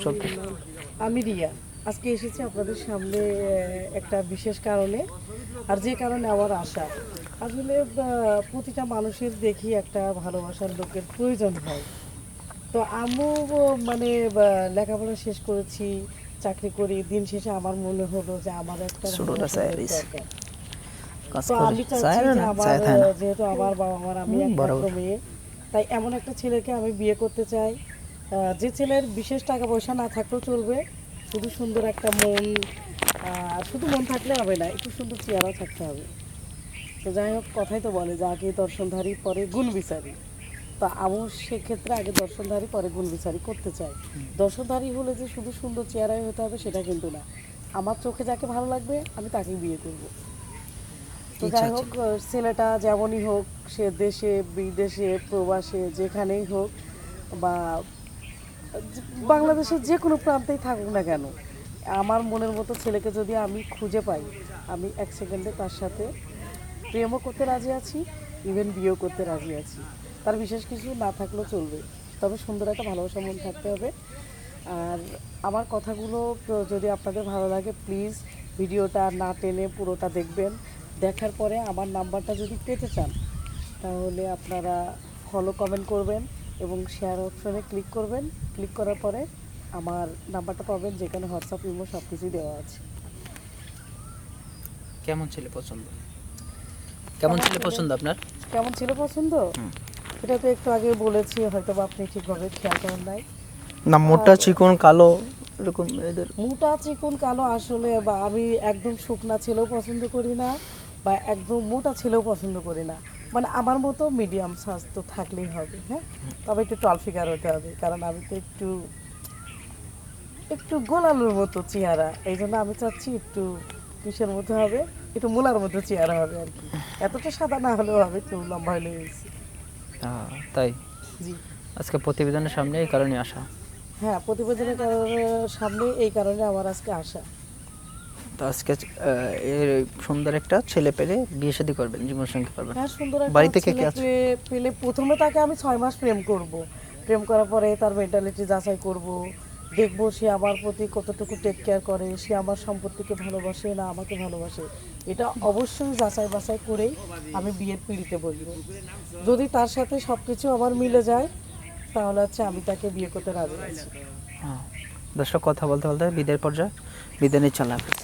সবটা। আমি রিয়া, আজকে এসেছি আপনাদের সামনে একটা বিশেষ কারণে। আর যে কারণে আমার আশা, আসলে প্রতিটা মানুষের দেখি একটা ভালোবাসার লোকের প্রয়োজন হয়। তো আমিও মানে লেখাপড়া শেষ করেছি, চাকরি করি, দিন শেষে আমার মনে হলো যে আমার একটা ছোটটা ভালোবাসার লোক সাইরিস দরকার। কাজ তো করে আমি চাচ্ছি চায় যে না আমার চায় থাকে না যেহেতু আমার বাবা মার আমি একমাত্র বরাবর। মেয়ে, তাই এমন একটা ছেলেকে আমি বিয়ে করতে চাই যে ছেলের বিশেষ টাকা পয়সা না থাকলেও চলবে, শুধু সুন্দর একটা মন, শুধু মন থাকলে হবে না, একটু সুন্দর চেহারাও থাকতে হবে। তো যাই হোক, কথাই তো বলে যে আগে দর্শনধারী পরে গুণ বিচারী। তো আমি সেক্ষেত্রে আগে দর্শনধারী পরে গুণ বিচারী করতে চাই। দর্শনধারী হলে যে শুধু সুন্দর চেহারাই হতে হবে সেটা কিন্তু না, আমার চোখে যাকে ভালো লাগবে আমি তাকেই বিয়ে করব। তো ইচ্ছা যাই আছে। হোক, ছেলেটা যেমনই হোক, সে দেশে বিদেশে প্রবাসে যেখানেই হোক, বা বাংলাদেশের যে কোনো প্রান্তেই থাকুক না কেন, আমার মনের মতো ছেলেকে যদি আমি খুঁজে পাই, আমি এক সেকেন্ডে তার সাথে প্রেমও করতে রাজি আছি, ইভেন বিয়েও করতে রাজি আছি। তার বিশেষ কিছু না থাকলেও চলবে, তবে সুন্দর একটা ভালোবাসা মন থাকতে হবে। আর আমার কথাগুলো যদি আপনাদের ভালো লাগে, প্লিজ ভিডিওটা না টেনে পুরোটা দেখবেন। দেখার পরে আমার নাম্বারটা যদি পেতে চান, তাহলে আপনারা ফলো কমেন্ট করবেন এবং শেয়ার অপশনে ক্লিক করবেন। ক্লিক করার পরে আমার নাম্বারটা পাবেন, যেখানে হোয়াটসঅ্যাপ, ইমো সব কিছুই দেওয়া আছে। কেমন ছেলে পছন্দ? কেমন ছেলে পছন্দ আপনার? কেমন ছিল পছন্দ? এটা তো একটু আগে বলেছি, হয়তো বা আপনি ঠিকভাবে খেয়াল করেন নাই। না মোটা চিকন কালো এরকম এদের? মোটা চিকন কালো আসলে, বা আমি একদম শুকনা ছেলেও পছন্দ করি না, বা একদম মোটা ছেলেও পছন্দ করি না, মানে আমার মতো মিডিয়াম স্বাস্থ্য থাকলেই হবে। হ্যাঁ, তবে একটু টল ফিগার হতে হবে, কারণ আমি তো একটু একটু গোলালুর মতো চেহারা, এই জন্য আমি চাচ্ছি একটু কিসের মধ্যে হবে, একটু মূলার মতো চেহারা হবে আর কি। এতটা সাদা না হলেও হবে, একটু লম্বা হলে হয়েছে। তাই জি আজকে প্রতিবেদনের সামনে এই কারণে আসা। হ্যাঁ, প্রতিবেদনের কারণে সামনে এই কারণে আমার আজকে আসা। তো আজকে এর সুন্দর একটা ছেলে পেলে বিয়ে শাদী করবেন, জীবনসঙ্গী করবেন। হ্যাঁ, সুন্দর একটা বাড়ি থেকে কে ছেলে আছে? পেলে প্রথমে তাকে আমি 6 মাস প্রেম করব। প্রেম করার পরে তার মেন্টালিটি যাচাই করব, দেখবো সে আমার প্রতি কতটুকু টেক কেয়ার করে, সে আমার সম্পত্তিকে ভালোবাসে না আমাকে ভালোবাসে। এটা অবশ্যই যাচাই বাছাই করেই আমি বিয়ের পিঁড়িতে বসবো। যদি তার সাথে সব কিছু আমার মিলে যায়, তাহলে হচ্ছে আমি তাকে বিয়ে করতে রাজি আছি। দর্শক কথা বলতে বলতে বিদায়ের পর্যায়ে বিদায় নিচ্ছি। আল্লাহ হাফেজ।